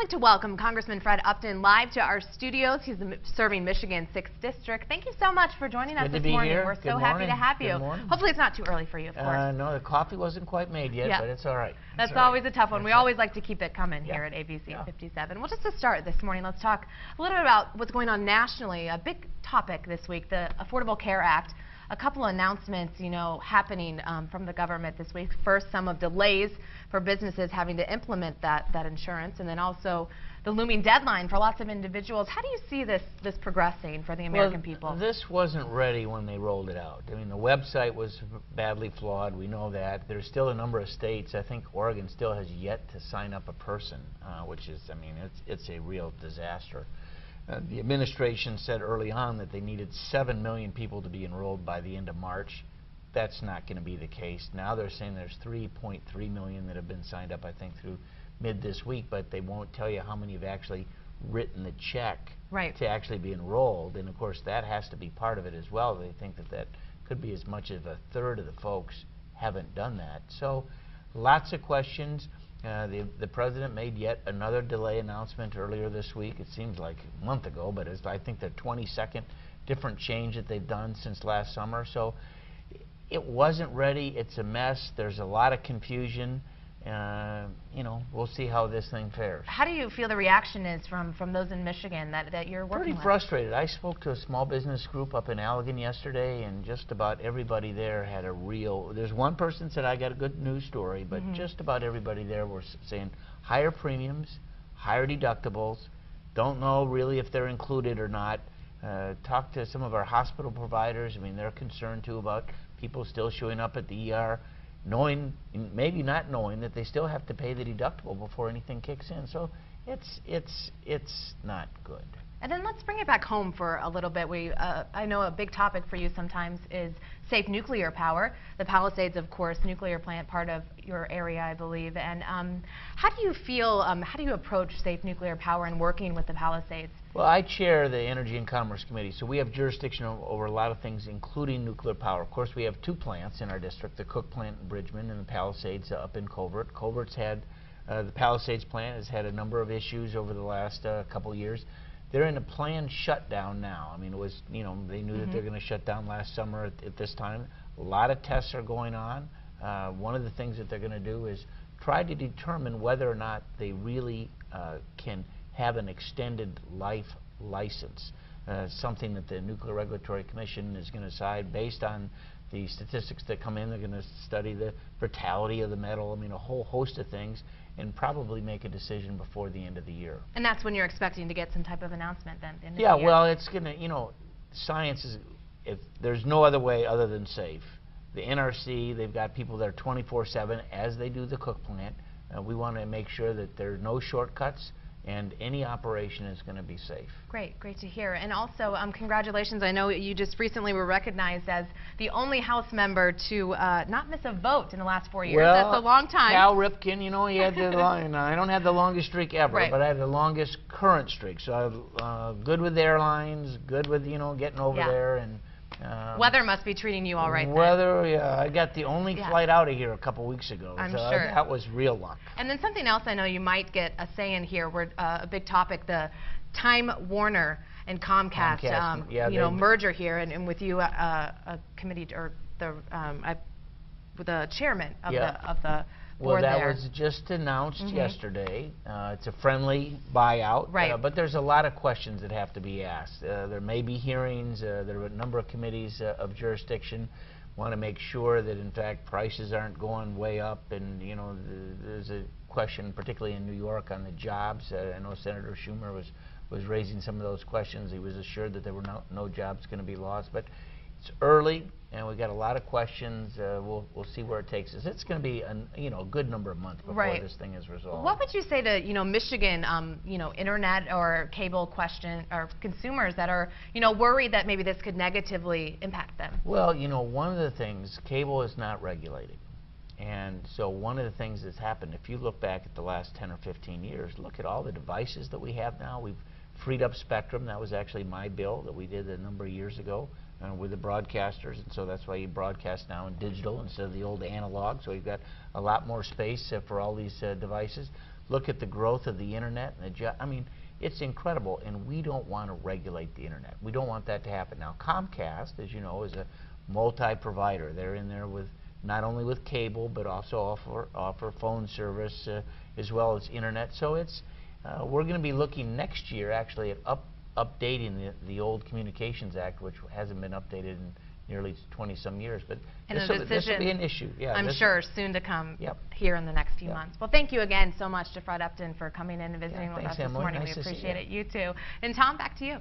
like to welcome Congressman Fred Upton live to our studios. He's serving Michigan's 6th District. Thank you so much for joining us this morning. Here. We're so happy to have you. Hopefully it's not too early for you, of course. No, the coffee wasn't quite made yet, but it's all right. That's always a tough one. We always like to keep it coming here at ABC 57. Well, just to start this morning, let's talk a little bit about what's going on nationally. A big topic this week, the Affordable Care Act. A couple of announcements, happening from the government this week. First, some of delays for businesses having to implement that insurance, and then also the looming deadline for lots of individuals. How do you see this progressing for the American people? This wasn't ready when they rolled it out. I mean, the website was badly flawed. We know that. There's still a number of states. I think Oregon still has yet to sign up a person, which is, I mean, it's a real disaster. The administration said early on that they needed 7 million people to be enrolled by the end of March. That's not going to be the case. Now they're saying there's 3.3 million that have been signed up, I think, through mid this week, but they won't tell you how many have actually written the check to actually be enrolled. And of course, that has to be part of it as well. They think that could be as much as a third of the folks haven't done that. So lots of questions. The president made yet another delay announcement earlier this week. It seems like a month ago, but it's, I think, the 22nd different change that they've done since last summer. So it wasn't ready. It's a mess. There's a lot of confusion. We'll see how this thing fares. How do you feel the reaction is from those in Michigan that you're working with? Pretty frustrated. I spoke to a small business group up in Allegan yesterday, and just about everybody there had a real... There's one person said, I got a good news story, but just about everybody there were saying higher premiums, higher deductibles, don't know really if they're included or not. Talked to some of our hospital providers. I mean, they're concerned too about people still showing up at the ER, knowing, maybe not knowing, that they still have to pay the deductible before anything kicks in. So it's not good. And then let's bring it back home for a little bit. I know a big topic for you sometimes is safe nuclear power. The Palisades, of course, nuclear plant, part of your area, I believe. And how do you feel, how do you approach safe nuclear power and working with the Palisades? Well, I chair the Energy and Commerce Committee, so we have jurisdiction over a lot of things, including nuclear power. Of course, we have two plants in our district, the Cook plant in Bridgman and the Palisades up in Covert. Covert's had, the Palisades plant has had a number of issues over the last couple years. They're in a planned shutdown now. I mean, it was, they knew that they're going to shut down last summer at this time. A lot of tests are going on. One of the things that they're going to do is try to determine whether or not they really can have an extended life license, something that the Nuclear Regulatory Commission is going to decide based on the statistics that come in. They're going to study the vitality of the metal, I mean, a whole host of things, and probably make a decision before the end of the year. And that's when you're expecting to get some type of announcement then? Yeah, well, it's going to, science is, if there's no other way other than safe. The NRC, they've got people there 24/7 as they do the Cook plant. We want to make sure that there are no shortcuts, and any operation is going to be safe. Great to hear. And also, congratulations. I know you just recently were recognized as the only House member to not miss a vote in the last 4 years. Well, that's a long time. Cal Ripken, he had the long, I don't have the longest streak ever, but I have the longest current streak. So I'm good with airlines, good with, getting over there. And weather must be treating you all right then. Weather, yeah. I got the only flight out of here a couple weeks ago. I'm so sure. That was real luck. And then something else I know you might get a say in here, a big topic, the Time Warner and Comcast, merger here, and with you a committee, or the chairman of the board that there. was just announced yesterday. It's a friendly buyout, but there's a lot of questions that have to be asked. There may be hearings. There are a number of committees of jurisdiction. Want to make sure that, in fact, prices aren't going way up, and there's a question, particularly in New York, on the jobs. I know Senator Schumer was raising some of those questions. He was assured that there were no jobs going to be lost, but it's early, and we've got a lot of questions. We'll see where it takes us. It's going to be a good number of months before this thing is resolved. What would you say to Michigan internet or cable consumers that are worried that maybe this could negatively impact them? Well, one of the things, cable is not regulated. And so one of the things that's happened, if you look back at the last 10 or 15 years, look at all the devices that we have now. We've freed up spectrum. That was actually my bill that we did a number of years ago with the broadcasters, and so that's why you broadcast now in digital instead of the old analog. So you've got a lot more space for all these devices. look at the growth of the internet, and I mean, it's incredible, and we don't want to regulate the internet. We don't want that to happen. Now, Comcast, as you know, is a multi-provider. They're in there with not only with cable, but also offer phone service as well as internet. So it's we're going to be looking next year, actually, at updating the old Communications Act, which hasn't been updated in nearly 20-some years. But this will be an issue. Yeah, I'm sure soon to come here in the next few months. Well, thank you again so much to Fred Upton for coming in and visiting with us this morning. We appreciate it. You too. And Tom, back to you.